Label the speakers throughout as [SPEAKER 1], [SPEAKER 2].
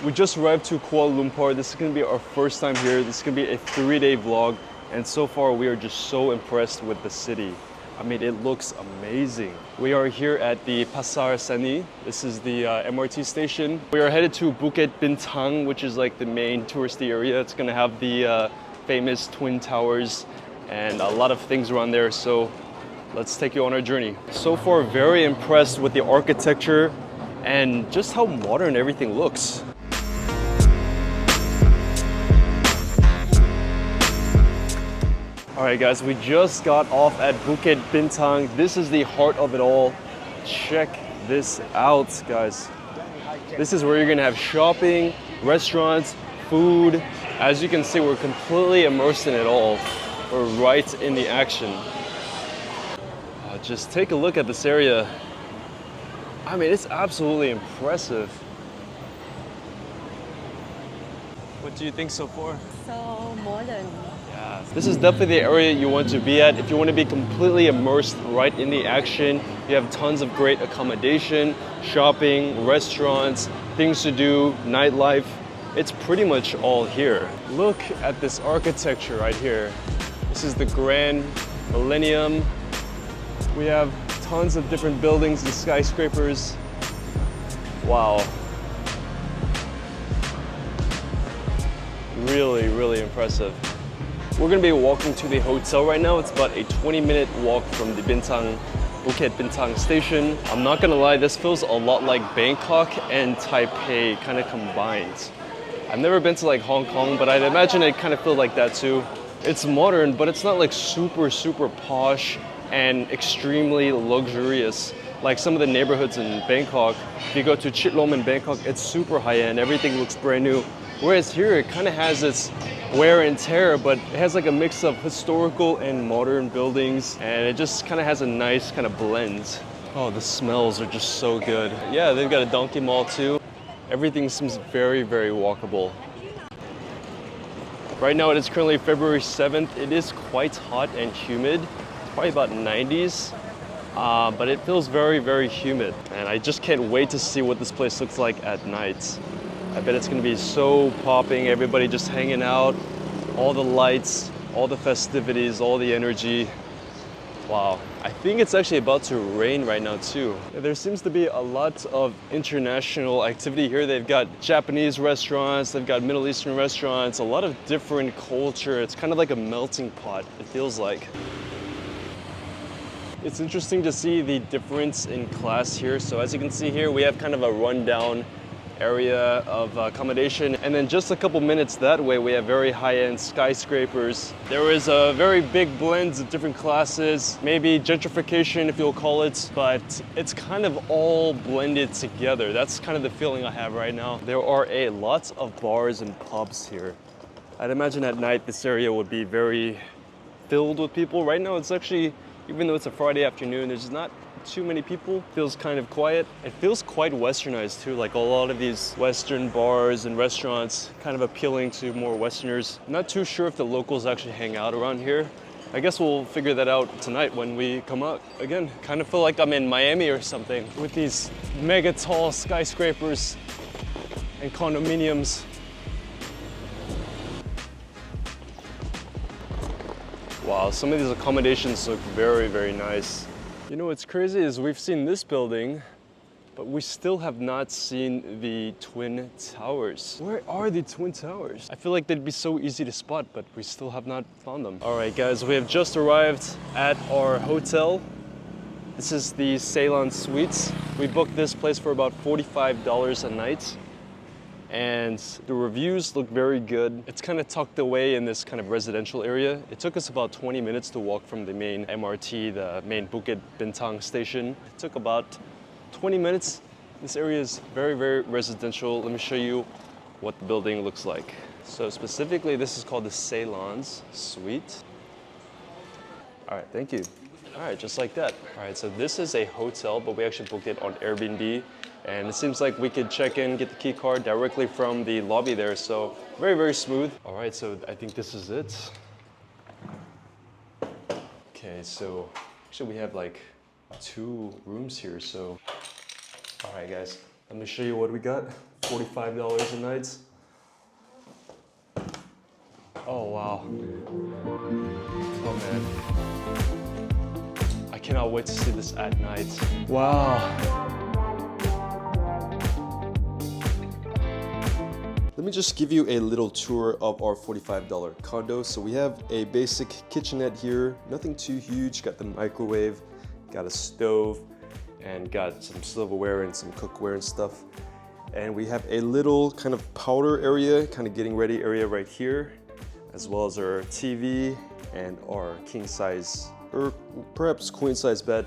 [SPEAKER 1] We just arrived to Kuala Lumpur. This is gonna be our first time here. This is gonna be a 3-day vlog. And so far we are just so impressed with the city. I mean, it looks amazing. We are here at the Pasar Seni. This is the MRT station. We are headed to Bukit Bintang, which is like the main touristy area. It's gonna have the famous Twin Towers and a lot of things around there. So let's take you on our journey. So far, very impressed with the architecture and just how modern everything looks. All right, guys, we just got off at Bukit Bintang. This is the heart of it all. Check this out, guys. This is where you're gonna have shopping, restaurants, food. As you can see, we're completely immersed in it all. We're right in the action. Just take a look at this area. I mean, it's absolutely impressive. What do you think so far?
[SPEAKER 2] So modern.
[SPEAKER 1] Yeah, this is definitely the area you want to be at if you want to be completely immersed right in the action. You have tons of great accommodation, shopping, restaurants, things to do, nightlife. It's pretty much all here. Look at this architecture right here. This is the Grand Millennium. We have tons of different buildings and skyscrapers. Wow. Really, really impressive. We're gonna be walking to the hotel right now. It's about a 20-minute walk from the Bukit Bintang station. I'm not gonna lie, this feels a lot like Bangkok and Taipei kind of combined. I've never been to like Hong Kong, but I'd imagine it kind of feels like that too. It's modern, but it's not like super, super posh and extremely luxurious like some of the neighborhoods in Bangkok. If you go to Chitlom in Bangkok, it's super high-end, everything looks brand new. Whereas here, it kind of has its wear and tear, but it has like a mix of historical and modern buildings, and it just kind of has a nice kind of blend. Oh, the smells are just so good. Yeah, they've got a donkey mall too. Everything seems very, very walkable. Right now, it is currently February 7th. It is quite hot and humid. Probably about 90s, but it feels very, very humid. And I just can't wait to see what this place looks like at night. I bet it's gonna be so popping, everybody just hanging out, all the lights, all the festivities, all the energy. Wow, I think it's actually about to rain right now too. There seems to be a lot of international activity here. They've got Japanese restaurants, they've got Middle Eastern restaurants, a lot of different culture. It's kind of like a melting pot, it feels like. It's interesting to see the difference in class here. So as you can see here, we have kind of a rundown area of accommodation. And then just a couple minutes that way, we have very high-end skyscrapers. There is a very big blend of different classes, maybe gentrification if you'll call it, but it's kind of all blended together. That's kind of the feeling I have right now. There are a lot of bars and pubs here. I'd imagine at night this area would be very filled with people. Right now it's actually, even though it's a Friday afternoon, there's not too many people. It feels kind of quiet. It feels quite westernized too, like a lot of these Western bars and restaurants kind of appealing to more Westerners. Not too sure if the locals actually hang out around here. I guess we'll figure that out tonight when we come out. Again, kind of feel like I'm in Miami or something with these mega tall skyscrapers and condominiums. Wow, some of these accommodations look very, very nice. You know what's crazy is we've seen this building, but we still have not seen the Twin Towers. Where are the Twin Towers? I feel like they'd be so easy to spot, but we still have not found them. All right, guys, we have just arrived at our hotel. This is the Ceylon Suites. We booked this place for about $45 a night. And the reviews look very good. It's kind of tucked away in this kind of residential area. It took us about 20 minutes to walk from the main MRT, the main Bukit Bintang station. It took about 20 minutes. This area is very, very residential. Let me show you what the building looks like. So specifically, this is called the Ceylon's Suite. All right, thank you. All right, just like that. All right, so this is a hotel, but we actually booked it on Airbnb. And it seems like we could check in, get the key card directly from the lobby there. So very, very smooth. All right, so I think this is it. Okay, so actually we have like 2 rooms here. So, all right guys, let me show you what we got. $45 a night. Oh wow. Oh man. I cannot wait to see this at night. Wow. Let me just give you a little tour of our $45 condo. So we have a basic kitchenette here, nothing too huge. Got the microwave, got a stove, and got some silverware and some cookware and stuff. And we have a little kind of powder area, kind of getting ready area right here, as well as our TV and our king size, or perhaps queen size bed.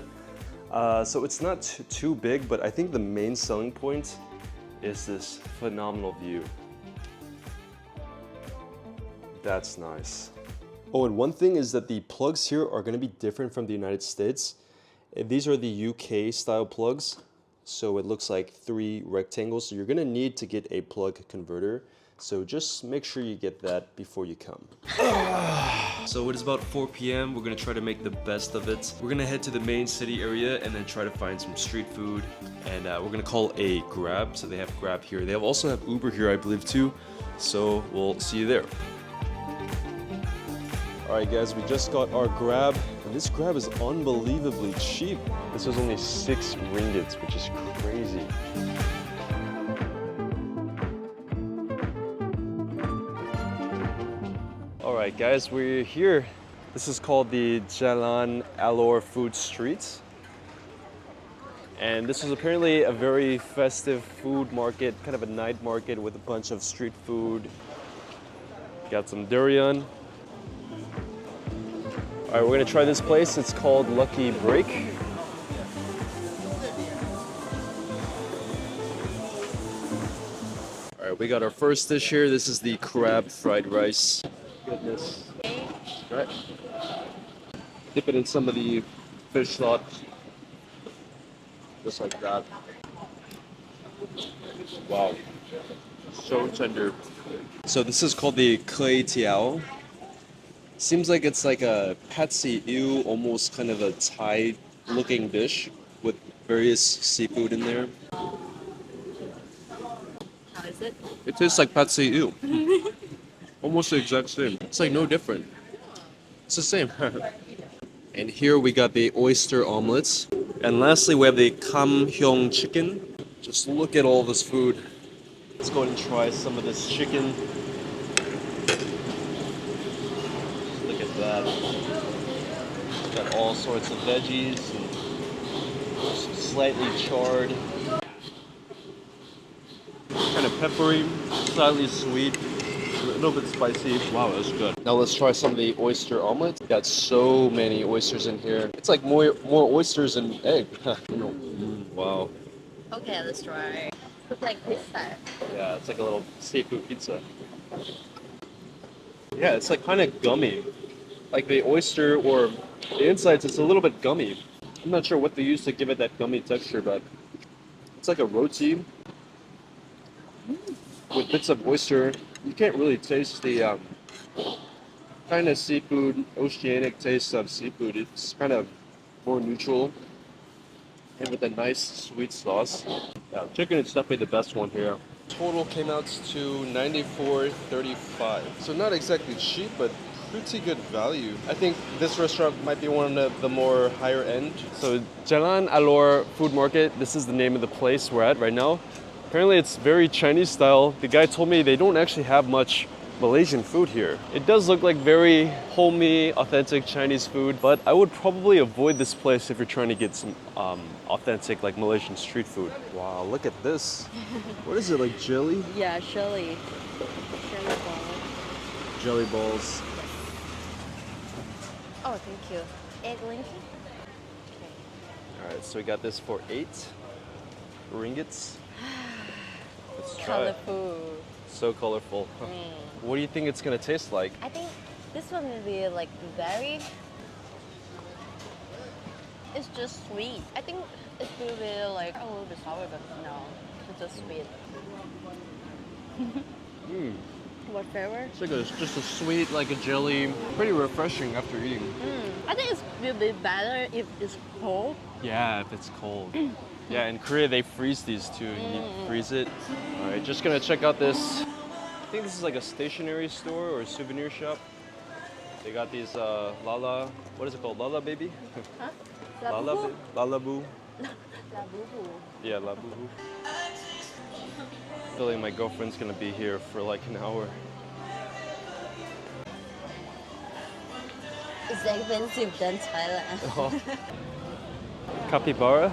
[SPEAKER 1] So it's not too big, but I think the main selling point is this phenomenal view. That's nice. Oh, and one thing is that the plugs here are gonna be different from the United States. These are the UK style plugs. So it looks like 3 rectangles. So you're gonna need to get a plug converter. So just make sure you get that before you come. So it is about 4 p.m. We're gonna try to make the best of it. We're gonna head to the main city area and then try to find some street food. And we're gonna call a Grab. So they have Grab here. They also have Uber here, I believe, too. So we'll see you there. All right, guys, we just got our Grab. And this Grab is unbelievably cheap. This was only 6 ringgits, which is crazy. All right, guys, we're here. This is called the Jalan Alor Food Street. And this was apparently a very festive food market, kind of a night market with a bunch of street food. Got some durian. All right, we're gonna try this place. It's called Lucky Break. All right, we got our first dish here. This is the crab fried rice. Goodness. All right. Dip it in some of the fish sauce. Just like that. Wow. So tender. So this is called the clay tiao. Seems like it's like a pad see ew, almost kind of a Thai looking dish with various seafood in there.
[SPEAKER 2] How is it?
[SPEAKER 1] It tastes like pad see ew. Almost the exact same. It's like no different. It's the same. And here we got the oyster omelets. And lastly, we have the kam hyung chicken. Just look at all this food. Let's go ahead and try some of this chicken. Look at that. Got all sorts of veggies and slightly charred. Kind of peppery, slightly sweet, a little bit spicy. Wow, that's good. Now let's try some of the oyster omelets. Got so many oysters in here. It's like more oysters than egg. Wow.
[SPEAKER 2] Okay, let's try. Looks like pizza.
[SPEAKER 1] Yeah, it's like a little seafood pizza. Yeah, it's like kind of gummy. Like the oyster or the insides, it's a little bit gummy. I'm not sure what they use to give it that gummy texture, but it's like a roti with bits of oyster. You can't really taste the kind of seafood, oceanic taste of seafood. It's kind of more neutral and with a nice sweet sauce. Yeah, chicken is definitely the best one here. Total came out to $94.35. So not exactly cheap, but pretty good value. I think this restaurant might be one of the more higher end. So Jalan Alor Food Market, this is the name of the place we're at right now. Apparently it's very Chinese style. The guy told me they don't actually have much Malaysian food here. It does look like very homey, authentic Chinese food, but I would probably avoid this place if you're trying to get some authentic like Malaysian street food. Wow, look at this. What is it, like jelly?
[SPEAKER 2] Yeah, jelly. Jelly ball.
[SPEAKER 1] Jelly balls.
[SPEAKER 2] Oh, thank you. Egg linky? Okay.
[SPEAKER 1] All right, so we got this for 8 ringgits. Let's try it.
[SPEAKER 2] Colorful.
[SPEAKER 1] So colorful. What do you think it's gonna taste like?
[SPEAKER 2] I think this one will be like very. It's just sweet. I think it will be like a little bit sour, but no, it's just sweet. What flavor?
[SPEAKER 1] It's like just a sweet, like a jelly. Pretty refreshing after eating.
[SPEAKER 2] I think it will be better if it's cold.
[SPEAKER 1] Yeah, if it's cold. Yeah, in Korea they freeze these too. You freeze it. All right, just gonna check out this. I think this is like a stationery store or a souvenir shop. They got these Lala. What is it called? Lala baby?
[SPEAKER 2] Huh?
[SPEAKER 1] Lala, Lalaboo.
[SPEAKER 2] Labubu.
[SPEAKER 1] Yeah, Labubu. Feeling my girlfriend's gonna be here for like an hour.
[SPEAKER 2] It's expensive than Thailand.
[SPEAKER 1] Oh. Capybara.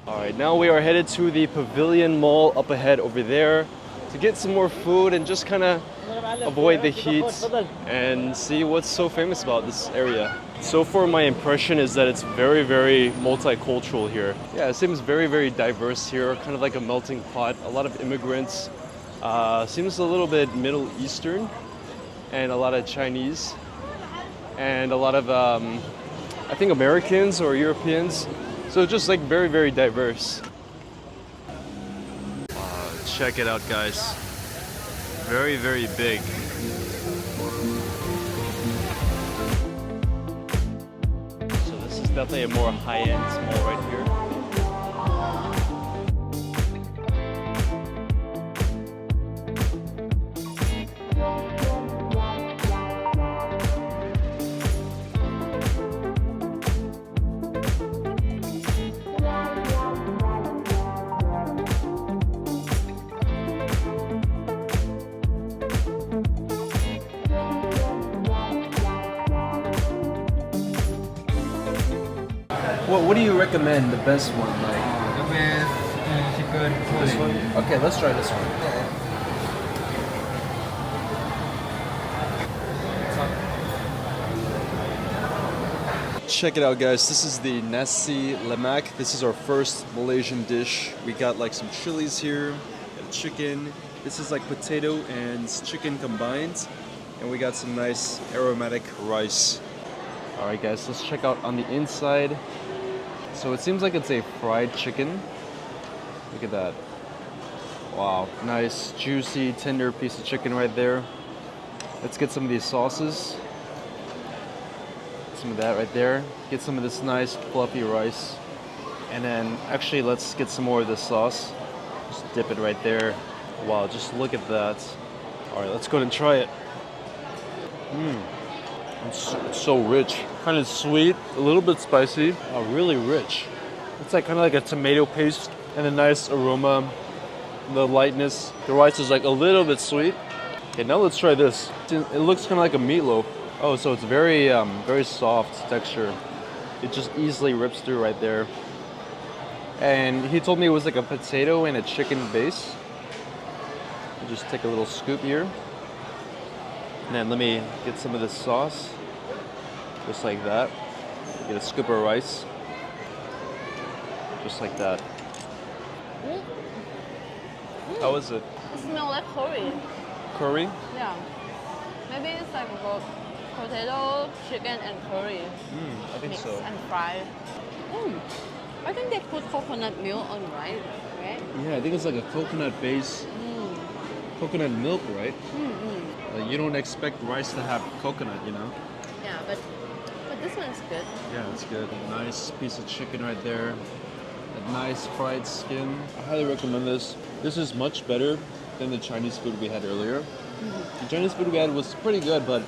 [SPEAKER 1] All right, now we are headed to the Pavilion Mall up ahead over there to get some more food and just kind of avoid the heat and see what's so famous about this area. So far, my impression is that it's very, very multicultural here. Yeah, it seems very, very diverse here, kind of like a melting pot. A lot of immigrants. Seems a little bit Middle Eastern and a lot of Chinese and a lot of, I think, Americans or Europeans. So just like very, very diverse. Check it out, guys. Very, very big. So this is definitely a more high-end mall right here.
[SPEAKER 3] What do you recommend the best one? Like
[SPEAKER 4] The best chicken
[SPEAKER 3] this
[SPEAKER 4] curry.
[SPEAKER 3] one? Okay, let's try this one.
[SPEAKER 1] Check it out, guys. This is the Nasi Lemak. This is our first Malaysian dish. We got like some chilies here, got chicken. This is like potato and chicken combined. And we got some nice aromatic rice. All right, guys, let's check out on the inside. So it seems like it's a fried chicken. Look at that. Wow, nice, juicy, tender piece of chicken right there. Let's get some of these sauces. Some of that right there. Get some of this nice fluffy rice. And then actually let's get some more of this sauce. Just dip it right there. Wow, just look at that. All right, let's go ahead and try it. It's so rich. Kind of sweet, a little bit spicy, really rich. It's like kind of like a tomato paste and a nice aroma. The lightness. The rice is like a little bit sweet. Okay, now let's try this. It looks kind of like a meatloaf. Oh, so it's very, very soft texture. It just easily rips through right there. And he told me it was like a potato and a chicken base. I'll just take a little scoop here. And then let me get some of this sauce. Just like that. Get a scoop of rice. Just like that. How is it?
[SPEAKER 2] It smells like curry.
[SPEAKER 1] Curry?
[SPEAKER 2] Yeah. Maybe it's like both potato, chicken, and curry.
[SPEAKER 1] I think
[SPEAKER 2] Mixed
[SPEAKER 1] so.
[SPEAKER 2] and fried. I think they put coconut milk on rice, right?
[SPEAKER 1] Yeah, I think it's like a coconut base. Coconut milk, right? Like you don't expect rice to have coconut, you know?
[SPEAKER 2] Yeah, but this one's good.
[SPEAKER 1] Yeah, it's good. Nice piece of chicken right there. That nice fried skin. I highly recommend this. This is much better than the Chinese food we had earlier. The Chinese food we had was pretty good, but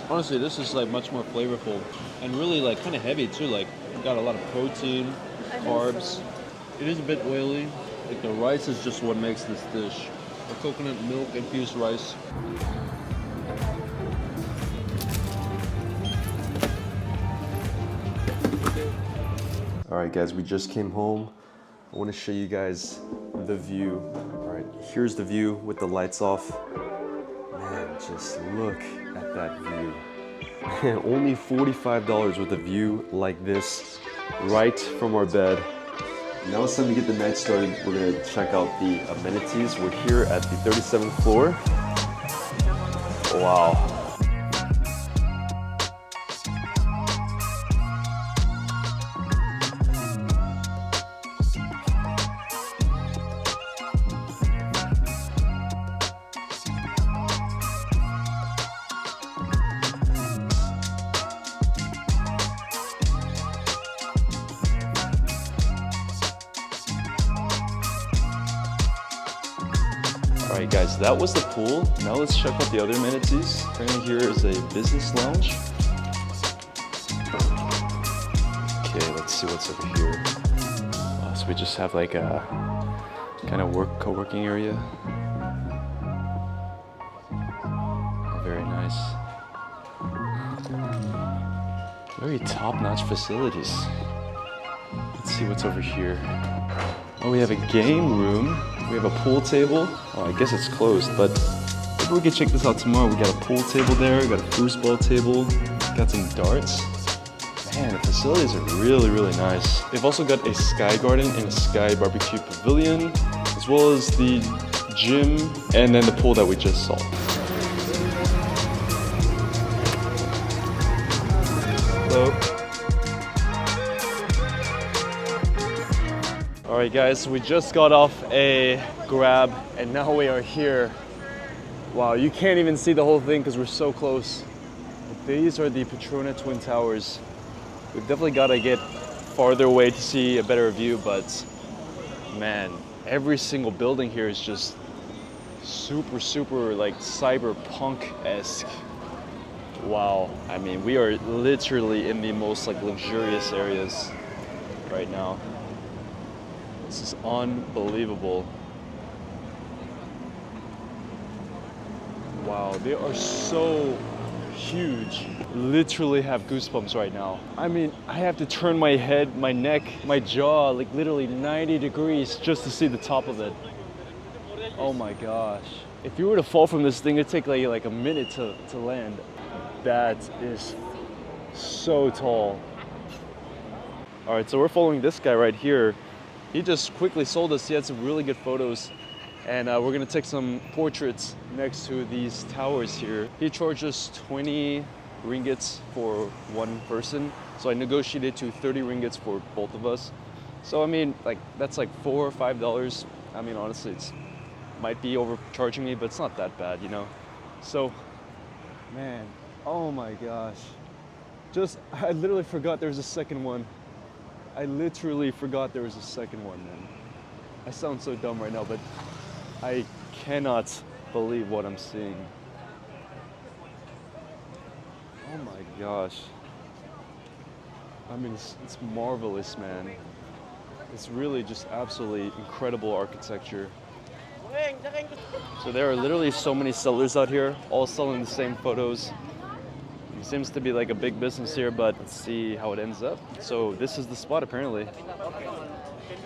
[SPEAKER 1] honestly, this is like much more flavorful and really like kind of heavy too. Like got a lot of protein,
[SPEAKER 2] I think
[SPEAKER 1] carbs.
[SPEAKER 2] so.
[SPEAKER 1] It is a bit oily. Like the rice is just what makes this dish. The coconut milk infused rice. All right, guys, we just came home. I want to show you guys the view. All right, here's the view with the lights off. Man, just look at that view. Man, only $45 with a view like this right from our bed. Now it's time to get the night started. We're gonna check out the amenities. We're here at the 37th floor. Wow. Alright guys, that was the pool. Now let's check out the other amenities. Right here is a business lounge. Okay, let's see what's over here. So we just have like a kind of co-working area. Very nice. Very top-notch facilities. Let's see what's over here. Oh, we have a game room. We have a pool table. Oh, I guess it's closed, but maybe we can check this out tomorrow. We got a pool table there, we got a foosball table, got some darts. Man, the facilities are really, really nice. They've also got a sky garden and a sky barbecue pavilion, as well as the gym, and then the pool that we just saw. Hello. Alright guys, we just got off a Grab and now we are here. Wow, you can't even see the whole thing because we're so close. But these are the Petronas Twin Towers. We've definitely got to get farther away to see a better view, but man, every single building here is just super, super like cyberpunk-esque. Wow, I mean, we are literally in the most like luxurious areas right now. This is unbelievable. Wow, they are so huge. Literally have goosebumps right now. I mean, I have to turn my head, my neck, my jaw, like literally 90 degrees just to see the top of it. Oh my gosh. If you were to fall from this thing, it'd take like a minute to land. That is so tall. All right, so we're following this guy right here. He just quickly sold us. He had some really good photos. And we're gonna take some portraits next to these towers here. He charged us 20 ringgits for one person. So I negotiated to 30 ringgits for both of us. So I mean, like that's like $4 or $5. I mean, honestly, it's might be overcharging me, but it's not that bad, you know? So, man, oh my gosh. I literally forgot there was a second one. I literally forgot there was a second one, man. I sound so dumb right now, but I cannot believe what I'm seeing. Oh my gosh. I mean, it's marvelous, man. It's really just absolutely incredible architecture. So there are literally so many sellers out here, all selling the same photos. It seems to be like a big business here, but let's see how it ends up. So this is the spot apparently.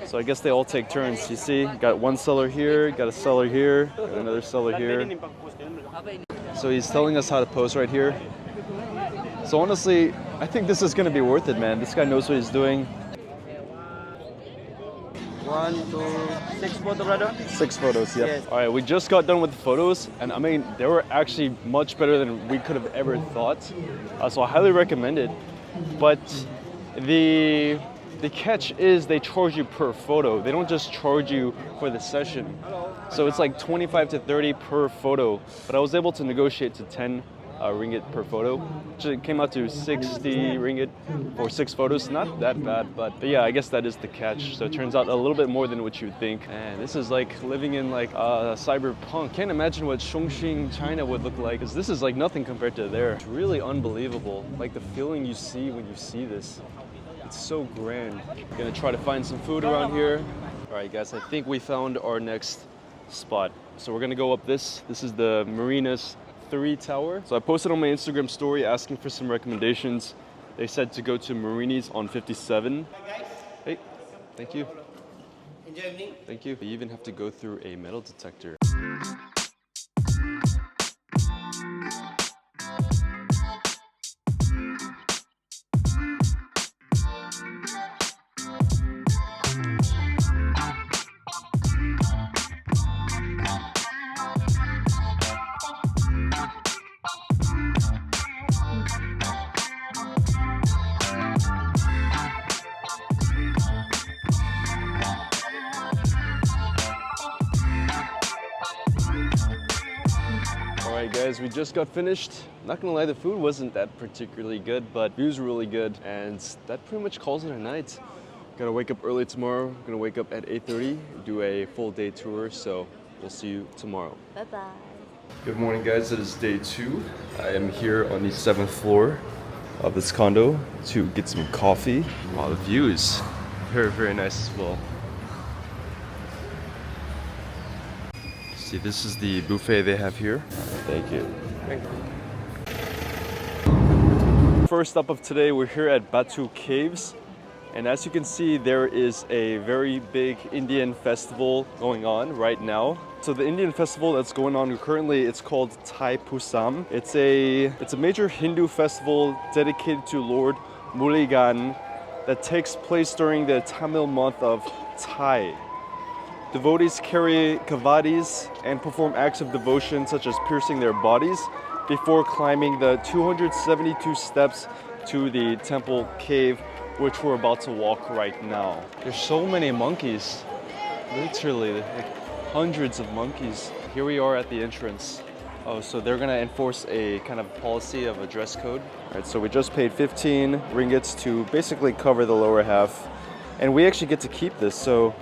[SPEAKER 1] So I guess they all take turns. You see, got one seller here, got a seller here, got another seller here. So he's telling us how to pose right here. So honestly, I think this is gonna be worth it, man. This guy knows what he's doing.
[SPEAKER 5] 1, 2, 6 photos, brother.
[SPEAKER 1] 6 photos, yep.
[SPEAKER 5] Yes.
[SPEAKER 1] All right, we just got done with the photos, and I mean, they were actually much better than we could have ever thought. So I highly recommend it. But the catch is they charge you per photo. They don't just charge you for the session. So it's like 25 to 30 per photo. But I was able to negotiate to 10 ringgit per photo, which came out to 60 ringgit for 6 photos. Not that bad, but yeah, I guess that is the catch. So it turns out a little bit more than what you would think. And this is like living in like cyberpunk. Can't imagine what Chongqing, China would look like, because this is like nothing compared to there. It's really unbelievable. Like the feeling you see when you see this. It's so grand. I'm gonna try to find some food around here. All right, guys, I think we found our next spot. So we're gonna go up this. This is the Marina's 3 Tower. So I posted on my Instagram story asking for some recommendations. They said to go to Marini's on 57. Hey, thank you.
[SPEAKER 5] Enjoy evening.
[SPEAKER 1] Thank you. You even have to go through a metal detector. Alright guys, we just got finished. Not gonna lie, the food wasn't that particularly good, but view's really good, and that pretty much calls it a night. Gotta wake up early tomorrow. Gonna wake up at 8:30, do a full day tour, so We'll see you tomorrow.
[SPEAKER 2] Bye-bye.
[SPEAKER 1] Good morning, guys. It is day 2. I am here on the 7th floor of this condo to get some coffee. Wow, the view is very, very nice as well. See, this is the buffet they have here. Thank you. First up of today, we're here at Batu Caves. And as you can see, there is a very big Indian festival going on right now. So the Indian festival that's going on currently, it's called Thai Pusam. It's a major Hindu festival dedicated to Lord Murugan that takes place during the Tamil month of Thai. Devotees carry kavadis and perform acts of devotion such as piercing their bodies before climbing the 272 steps to the temple cave, which we're about to walk right now. There's so many monkeys, literally like hundreds of monkeys. Here we are at the entrance. Oh, so they're gonna enforce a kind of policy of a dress code. All right, so we just paid 15 ringgits to basically cover the lower half. And we actually get to keep this, so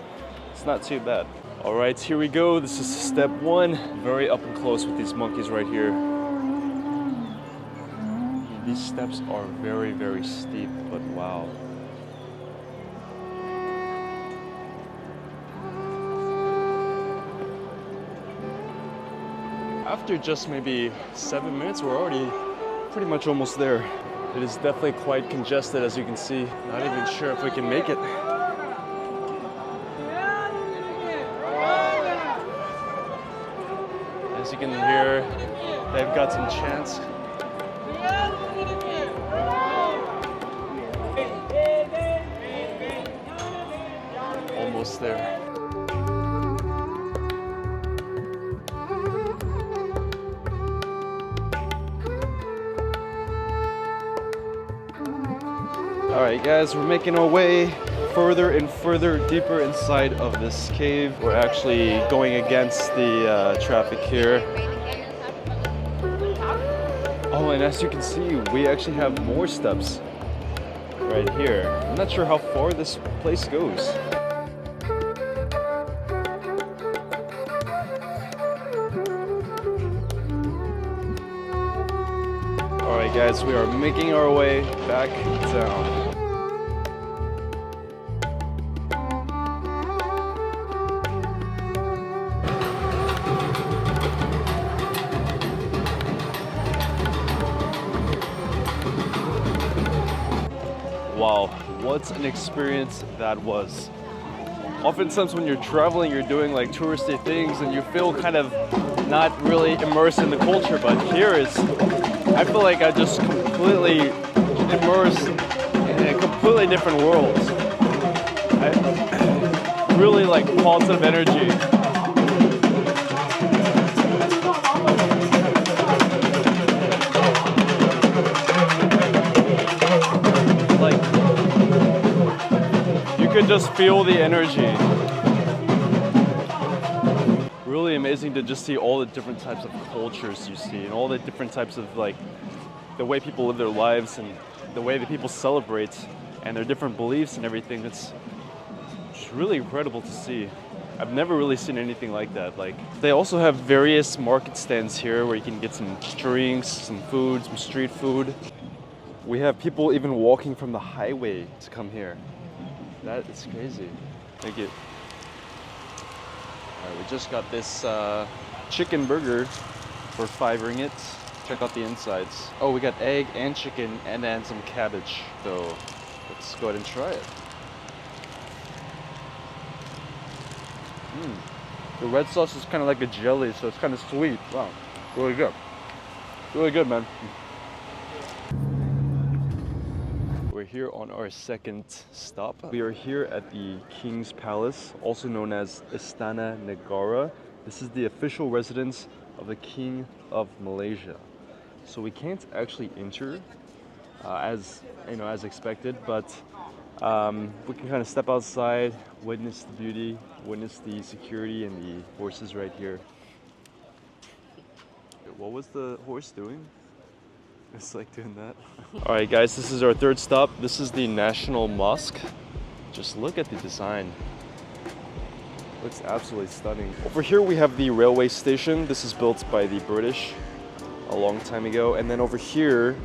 [SPEAKER 1] it's not too bad. All right, here we go. This is step 1. Very up and close with these monkeys right here. These steps are very, very steep, but wow. After just maybe 7 minutes, we're already pretty much almost there. It is definitely quite congested, as you can see. Not even sure if we can make it. As you can hear, they've got some chants. Almost there. Alright guys, we're making our way further and further deeper inside of this cave. We're actually going against the traffic here. Oh, and as you can see, we actually have more steps right here. I'm not sure how far this place goes. Alright guys, we are making our way back down. Wow, what an experience that was. Oftentimes when you're traveling, you're doing like touristy things and you feel kind of not really immersed in the culture, but here is, I feel like I just completely immersed in a completely different world. Really like positive energy. Like, you could just feel the energy. Really amazing to just see all the different types of cultures you see and all the different types of like the way people live their lives and the way that people celebrate and their different beliefs and everything. It's really incredible to see. I've never really seen anything like that. Like, they also have various market stands here where you can get some drinks, some food, some street food. We have people even walking from the highway to come here. That is crazy. Thank you. All right, we just got this chicken burger for 5 ringgits. Check out the insides. Oh, we got egg and chicken and then some cabbage. So let's go ahead and try it. The red sauce is kind of like a jelly, so it's kind of sweet. Wow, really good. Really good, man. We're here on our second stop. We are here at the King's Palace, also known as Istana Negara. This is the official residence of the King of Malaysia. So we can't actually enter as expected, but we can kind of step outside, witness the beauty, witness the security and the horses right here. What was the horse doing? It's like doing that. All right, guys, this is our third stop. This is the National Mosque. Just look at the design. Looks absolutely stunning. Over here we have the railway station. This is built by the British a long time ago. And then over here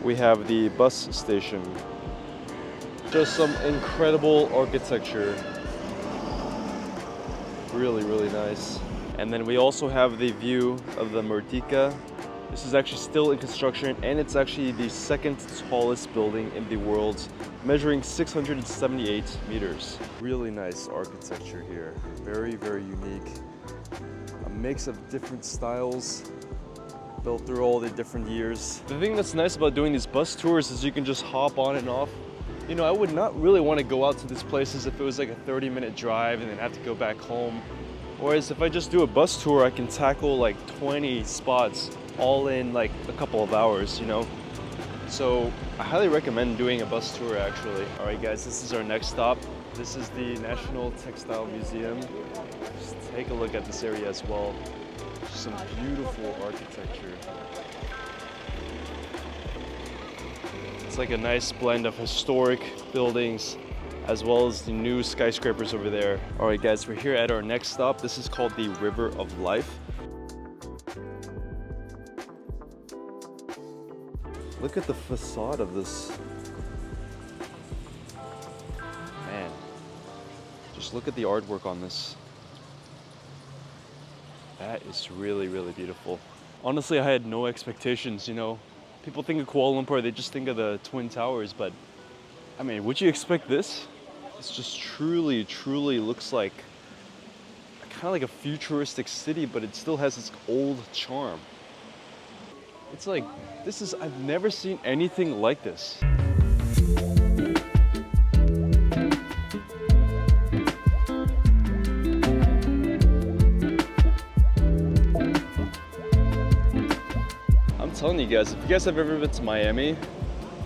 [SPEAKER 1] we have the bus station. Just some incredible architecture. Really, really nice. And then we also have the view of the Merdeka. This is actually still in construction, and it's actually the second tallest building in the world, measuring 678 meters. Really nice architecture here. Very, very unique. A mix of different styles built through all the different years. The thing that's nice about doing these bus tours is you can just hop on and off. You know, I would not really want to go out to these places if it was like a 30-minute drive and then have to go back home. Whereas if I just do a bus tour, I can tackle like 20 spots all in like a couple of hours, you know? So I highly recommend doing a bus tour actually. All right guys, this is our next stop. This is the National Textile Museum. Just take a look at this area as well. Some beautiful architecture. It's like a nice blend of historic buildings as well as the new skyscrapers over there. All right guys, we're here at our next stop. This is called the River of Life. Look at the facade of this. Man, just look at the artwork on this. That is really, really beautiful. Honestly, I had no expectations, you know. People think of Kuala Lumpur, they just think of the Twin Towers, but I mean, would you expect this? It's just truly, truly looks like kind of like a futuristic city, but it still has its old charm. It's like, I've never seen anything like this. I'm telling you guys, if you guys have ever been to Miami,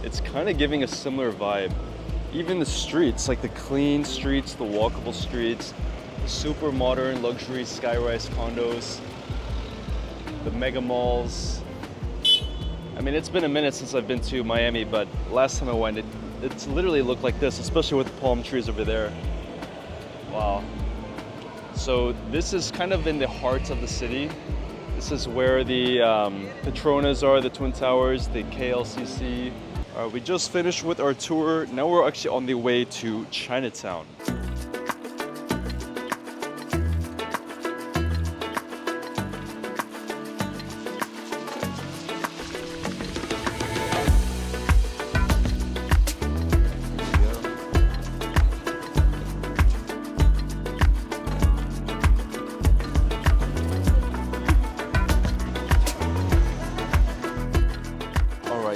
[SPEAKER 1] it's kind of giving a similar vibe. Even the streets, like the clean streets, the walkable streets, the super modern luxury skyrise condos, the mega malls. I mean, it's been a minute since I've been to Miami, but last time I went, it literally looked like this, especially with the palm trees over there. Wow. So this is kind of in the heart of the city. This is where the Petronas are, the Twin Towers, the KLCC. We just finished with our tour. Now we're actually on the way to Chinatown.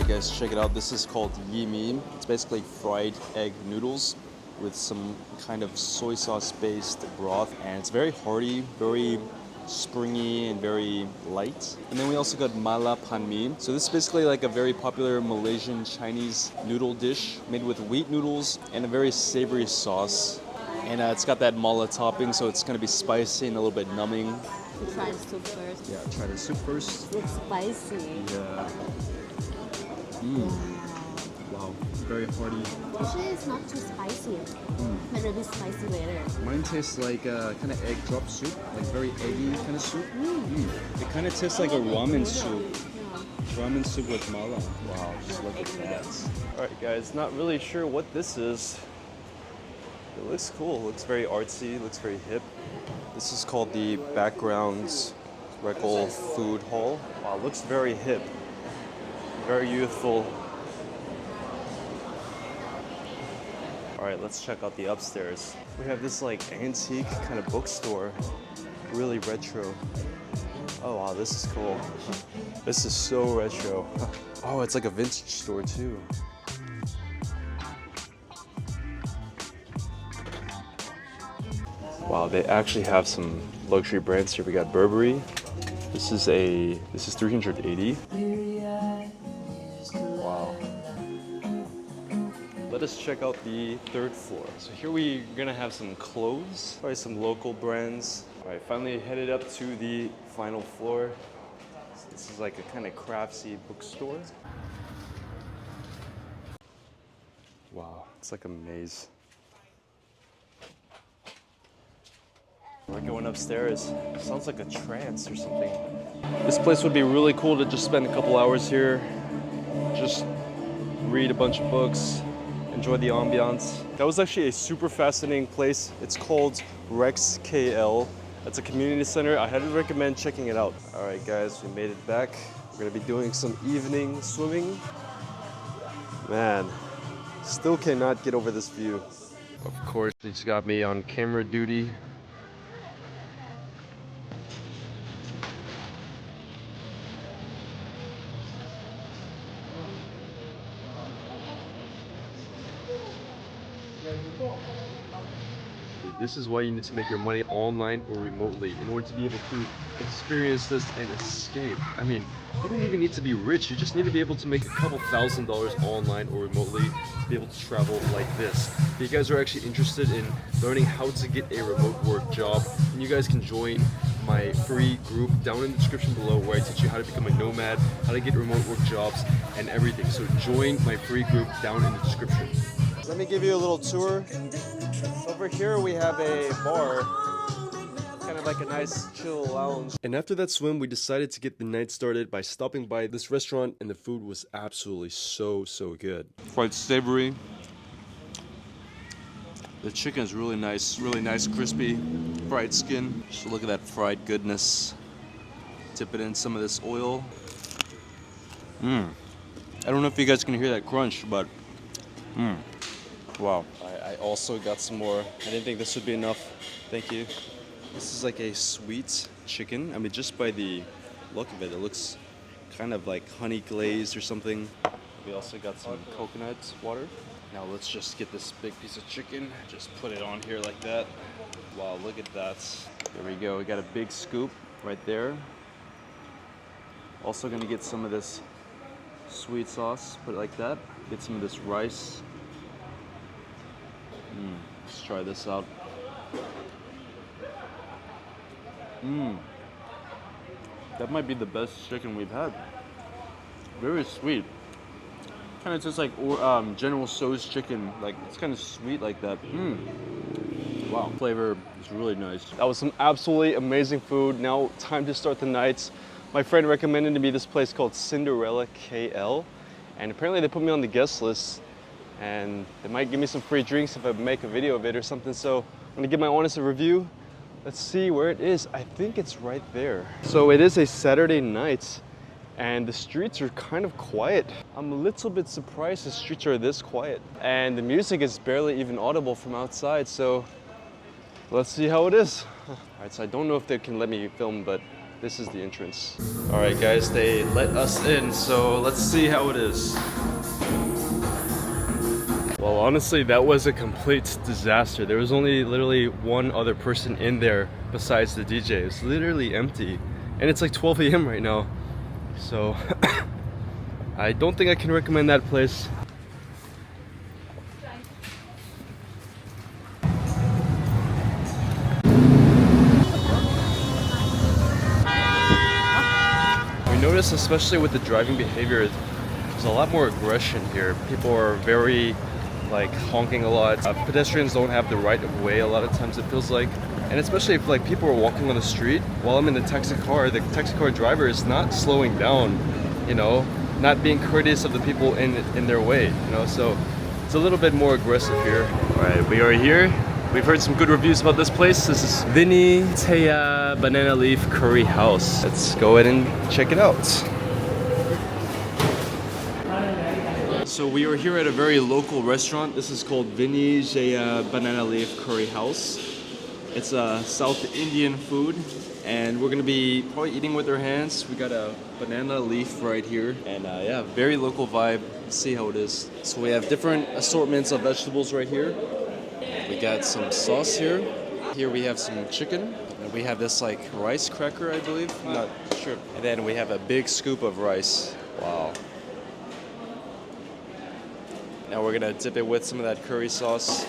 [SPEAKER 1] Guys, check it out. This is called yi mi. It's basically fried egg noodles with some kind of soy sauce based broth, and it's very hearty, very springy and very light. And then we also got mala pan mi. So this is basically like a very popular Malaysian Chinese noodle dish made with wheat noodles and a very savory sauce. And it's got that mala topping, so it's gonna be spicy and a little bit numbing.
[SPEAKER 2] Try the soup first.
[SPEAKER 1] Yeah, try the soup first.
[SPEAKER 2] Looks spicy.
[SPEAKER 1] Yeah. Wow, very hearty.
[SPEAKER 2] Actually, it's not too spicy. But really spicy later.
[SPEAKER 1] Mine tastes like kind of egg drop soup, like very eggy kind of soup. It kind of tastes like a ramen soup. Ramen soup with mala. Wow, just look at that. All right, guys, not really sure what this is. It looks cool. It looks very artsy. It looks very hip. This is called the Backgrounds RexKL Food Hall. Wow, it looks very hip. Very youthful. All right, let's check out the upstairs. We have this like antique kind of bookstore, really retro. Oh wow, this is cool. This is so retro. Oh, it's like a vintage store too. Wow, they actually have some luxury brands here. We got Burberry. This is 380. Wow. Let us check out the third floor. So here we're gonna have some clothes, probably some local brands. All right, finally headed up to the final floor. This is like a kind of craftsy bookstore. Wow, it's like a maze. We're going upstairs. Sounds like a trance or something. This place would be really cool to just spend a couple hours here. Just read a bunch of books, enjoy the ambiance. That was actually a super fascinating place. It's called RexKL. That's a community center. I highly recommend checking it out. All right, guys, we made it back. We're gonna be doing some evening swimming. Man, still cannot get over this view. Of course, he's got me on camera duty. This is why you need to make your money online or remotely in order to be able to experience this and escape. I mean, you don't even need to be rich. You just need to be able to make a couple $1,000s online or remotely to be able to travel like this. If you guys are actually interested in learning how to get a remote work job, then you guys can join my free group down in the description below where I teach you how to become a nomad, how to get remote work jobs, and everything. So join my free group down in the description. Let me give you a little tour. Over here we have a bar, kind of like a nice chill lounge. And after that swim, we decided to get the night started by stopping by this restaurant, and the food was absolutely so good. Quite savory. The chicken is really nice, crispy, fried skin. Just look at that fried goodness. Dip it in some of this oil. I don't know if you guys can hear that crunch, but wow. I also got some more. I didn't think this would be enough. Thank you. This is like a sweet chicken. I mean, just by the look of it, it looks kind of like honey glazed or something. We also got some coconut water. Now let's just get this big piece of chicken. Just put it on here like that. Wow, look at that. There we go. We got a big scoop right there. Also gonna get some of this sweet sauce. Put it like that. Get some of this rice. Let's try this out. That might be the best chicken we've had. Very sweet. Kind of tastes like General Tso's chicken. Like, it's kind of sweet like that. Wow, flavor is really nice. That was some absolutely amazing food. Now time to start the night. My friend recommended to me this place called Cinderella KL, and apparently they put me on the guest list. And they might give me some free drinks if I make a video of it or something. So I'm gonna give my honest review. Let's see where it is. I think it's right there. So it is a Saturday night and the streets are kind of quiet. I'm a little bit surprised the streets are this quiet. And the music is barely even audible from outside. So let's see how it is. All right, so I don't know if they can let me film, but this is the entrance. All right, guys, they let us in. So let's see how it is. Well, honestly, that was a complete disaster. There was only literally one other person in there besides the DJ. It's literally empty. And it's like 12 a.m. right now. So I don't think I can recommend that place. We notice, especially with the driving behavior, there's a lot more aggression here. People are very like honking a lot. Pedestrians don't have the right of way a lot of times, it feels like. And especially if like people are walking on the street while I'm in the taxi car driver is not slowing down, you know, not being courteous of the people in their way, you know, so it's a little bit more aggressive here. All right, we are here. We've heard some good reviews about this place. This is Vinny Teya Banana Leaf Curry House. Let's go ahead and check it out. So we are here at a very local restaurant. This is called Vinny Teya Banana Leaf Curry House. It's a South Indian food, and we're gonna be probably eating with our hands. We got a banana leaf right here, and yeah, very local vibe. Let's see how it is. So we have different assortments of vegetables right here. We got some sauce here. Here we have some chicken. And we have this like rice cracker, I believe. I'm not sure. And then we have a big scoop of rice. Wow. Now we're gonna dip it with some of that curry sauce.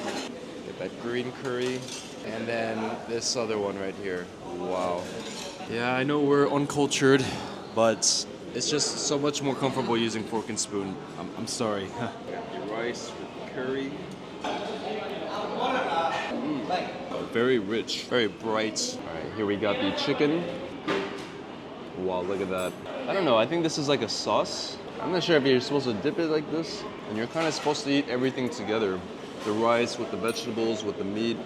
[SPEAKER 1] Get that green curry. And then this other one right here. Wow. Yeah, I know we're uncultured, but it's just so much more comfortable using fork and spoon. I'm sorry. Your rice with curry. very rich, very bright. All right, here we got the chicken. Wow, look at that. I don't know, I think this is like a sauce. I'm not sure if you're supposed to dip it like this. And you're kind of supposed to eat everything together. The rice with the vegetables, with the meat.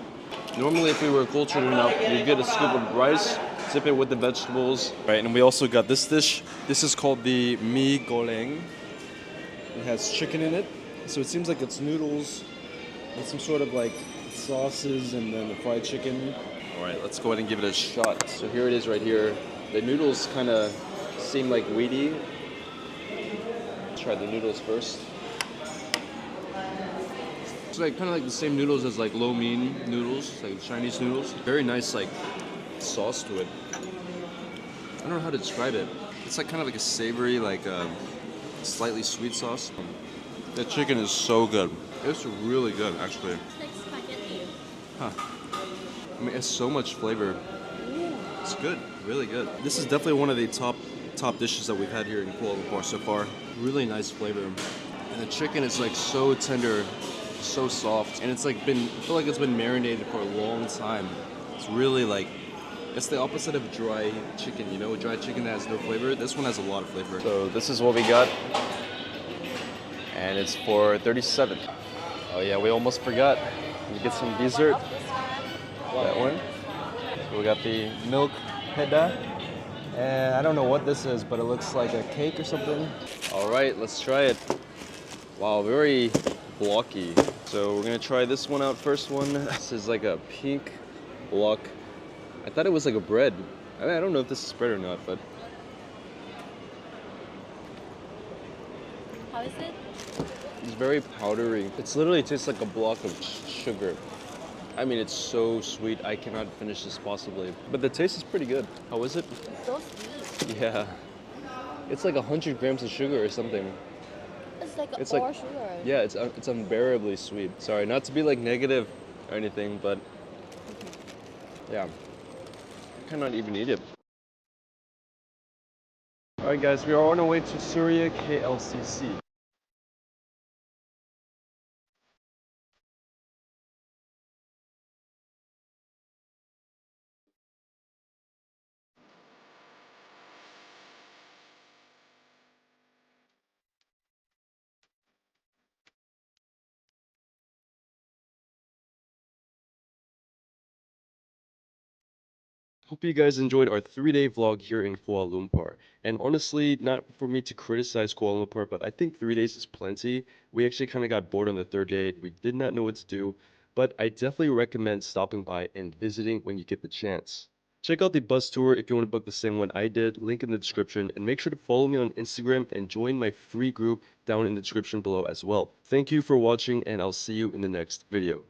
[SPEAKER 1] Normally, if we were cultured enough, you get a scoop of rice, dip it with the vegetables. Right, and we also got this dish. This is called the mee goreng. It has chicken in it. So it seems like it's noodles with some sort of like sauces and then the fried chicken. All right, let's go ahead and give it a shot. So here it is right here. The noodles kind of seem like weedy. Let's try the noodles first. It's like kind of like the same noodles as like lo mein noodles, like Chinese noodles. Very nice like sauce to it. I don't know how to describe it. It's like kind of like a savory, like slightly sweet sauce. The chicken is so good. It's really good, actually.
[SPEAKER 2] It's like spaghetti.
[SPEAKER 1] Huh. I mean, it's so much flavor. It's good, really good. This is definitely one of the top dishes that we've had here in Kuala Lumpur so far. Really nice flavor. And the chicken is like so tender, so soft, and it's like I feel like it's been marinated for a long time. It's really like, it's the opposite of dry chicken, you know, dry chicken that has no flavor. This one has a lot of flavor. So this is what we got, and it's for 37. Oh yeah, we almost forgot. You get some dessert. That one. So we got the milk peda, and I don't know what this is, but it looks like a cake or something. All right, let's try it. Wow, very blocky. So we're gonna try this one out. First one. This is like a pink block. I thought it was like a bread. I mean, I don't know if this is bread or not, but
[SPEAKER 2] How is it?
[SPEAKER 1] it's very powdery. It's literally tastes like a block of sugar. I mean, it's so sweet. I cannot finish this possibly. But the taste is pretty good. How is it?
[SPEAKER 2] It's so sweet.
[SPEAKER 1] Yeah. It's like 100 grams of sugar or something.
[SPEAKER 2] It's like
[SPEAKER 1] It's
[SPEAKER 2] pure
[SPEAKER 1] like-
[SPEAKER 2] sugar.
[SPEAKER 1] Yeah, it's unbearably sweet. Sorry, not to be like negative or anything, but yeah, I cannot even eat it. All right, guys, we are on our way to Surya KLCC. Hope you guys enjoyed our 3-day vlog here in Kuala Lumpur. And honestly, not for me to criticize Kuala Lumpur, but I think 3 days is plenty. We actually kind of got bored on the third day. We did not know what to do, but I definitely recommend stopping by and visiting when you get the chance. Check out the bus tour if you want to book the same one I did, link in the description, and make sure to follow me on Instagram and join my free group down in the description below as well. Thank you for watching, and I'll see you in the next video.